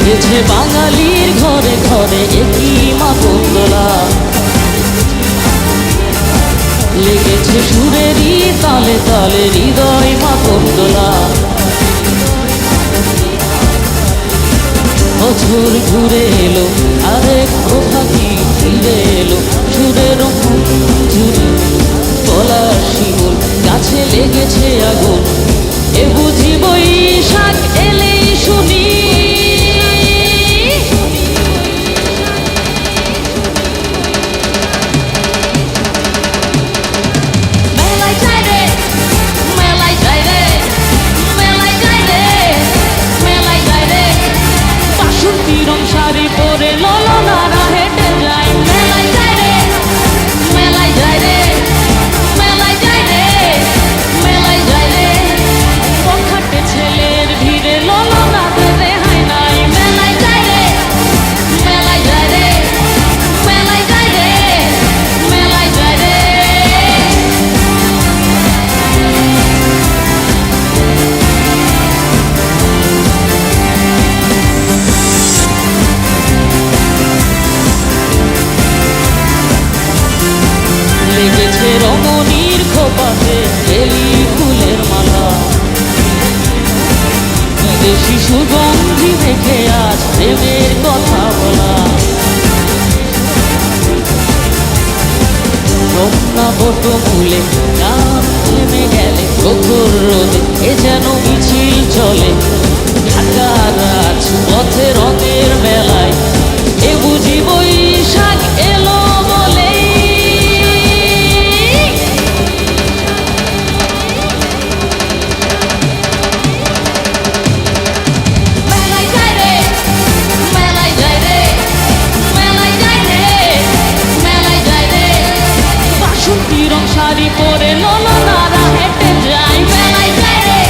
লেগেছে বাঙালির ঘরে ঘরে একই মাতঙ্গলা, লেগেছে সুরেরই তালে তালে হৃদয় মাতঙ্গলা। বছর ঘুরে এলো আরেক প্রভাতী ফিরে এলো, সুরের মঞ্জুরি গলার শিমুল গাছে লেগেছে আগুন, এ বুঝি বৈশাখ এলেই শুনি। শাড়ি পরে ললনারা হেঁটে যায়, মেলায় যায় রে, মেলায় যায় রে, মেলায় যায় রে, মেলায় যায় রে। পখাটে ছেলের ভিড়ে ললনাদের রেহাই নাই, মেলায় যায় রে, মেলায় যায় রে, মেলায় যায় রে, মেলায় যায় রে। লেগেছে রমণীর খোপাতে বেলি ফুলের মালা, বিদেশি সুগন্ধি মেখে আজ প্রেমের কথা বলা। রমনা বট মূলে গান থেমে গেলে প্রখর রোদে এ যেন মিছিল চলে, ঢাকার রাজ পথে রঙের মেলায়, এ বুঝি বৈশাখ এলো বলে। শাড়ি পরে ললনারা হেঁটে যায়, মেলায় যায় রে,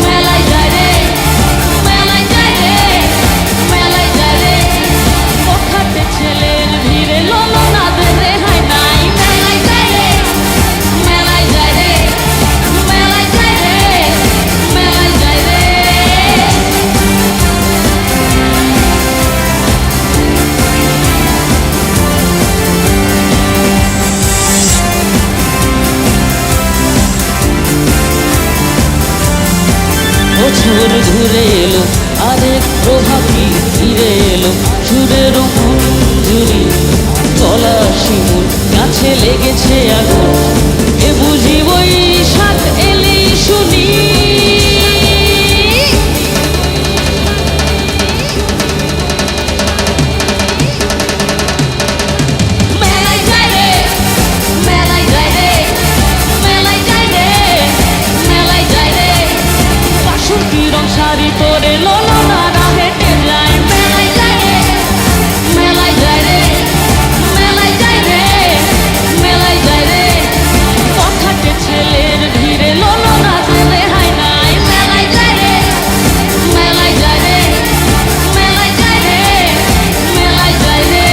মেলায় যায় রে, মেলায় যায় রে, মেলায় যায় রে। পখাটে ছেলের ভিড়ে ললনাদের রেহাই নাই, মেলায় যায় রে, মেলায় যায় রে, মেলায় যায় রে, মেলায় যায় রে। বছর ঘুরে এলো আরেক প্রভাতী ফিরে এলো, সুরের মঞ্জুরি গলা শিমুল গাছে লেগেছে আগুন, এ বুঝি বৈশাখ এলেই শুনি। মেলায় যায় রে, মেলায় যায় রে, মেলায় যায় রে, মেলায় যায় রে। বাসন্তী রং শাড়ি পরে ললনারা হেঁটে যায়, মেলায় যায় রে, মেলায় যায় রে, মেলায় যায় রে, মেলায় যায় রে। পখাটে ছেলের ভিড়ে ললনাদের রেহাই নাই, মেলায় যায় রে, মেলায় যায় রে, মেলায় যায় রে, মেলায় যায় রে।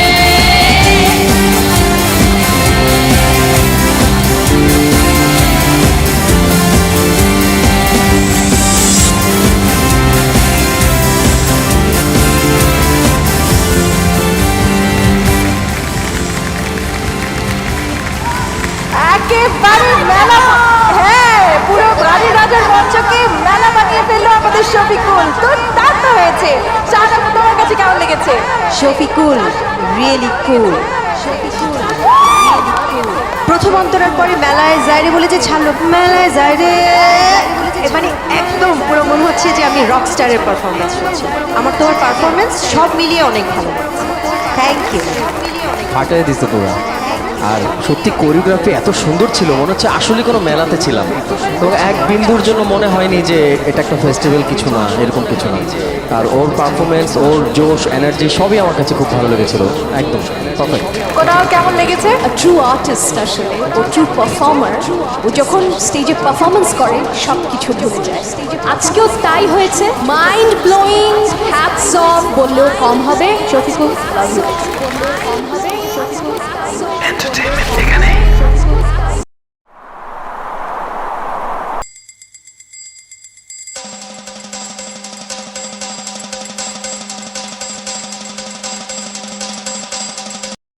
একেবারে মেলা, হ্যাঁ পুরো রানী রাজার মঞ্চকে মেলা বানিয়ে ফেললো আমাদের শফিকুল, দুর্দান্ত হয়েছে। শাহনাজ তোমার কাছে কেমন লেগেছে? শফিকুল রিয়েলি কুল, শফিকুল প্রথম অন্তরার পরে মেলায় যায় রে বলে যে ছাড়লো, মেলায় যায় রে মানে একদম পুরো মনে হচ্ছে যে আমি রক স্টারের পারফরমেন্স করছি। আমার তোমার পারফরমেন্স সব মিলিয়ে অনেক ভালো লাগছে, থ্যাংক ইউ। ফাটাই দিতে পুরো, আর সত্যি কোরিওগ্রাফি এত সুন্দর ছিল, মনে হচ্ছে আসলে কোনো মেলাতে ছিলাম, এবং এক বিন্দুর জন্য মনে হয়নি যে এটা একটা ফেস্টিভ্যাল কিছু না, এরকম কিছু না। আর ওর পারফরমেন্স, ওর জোশ, এনার্জি সবই আমার কাছে খুব ভালো লেগেছিল, একদম পারফেক্ট। কোথাও কেমন লেগেছে? ট্রু আর্টিস্ট আসলে, ও ট্রু পারফর্মার। ও যখন স্টেজে পারফরমেন্স করে সব কিছু ভুলে যায়, আজকেও তাই হয়েছে। মাইন্ড ব্লোয়িং, হ্যাটস অফ বললেও কম হবে। Shafiqul love you. এন্টারটেইনমেন্ট এখানে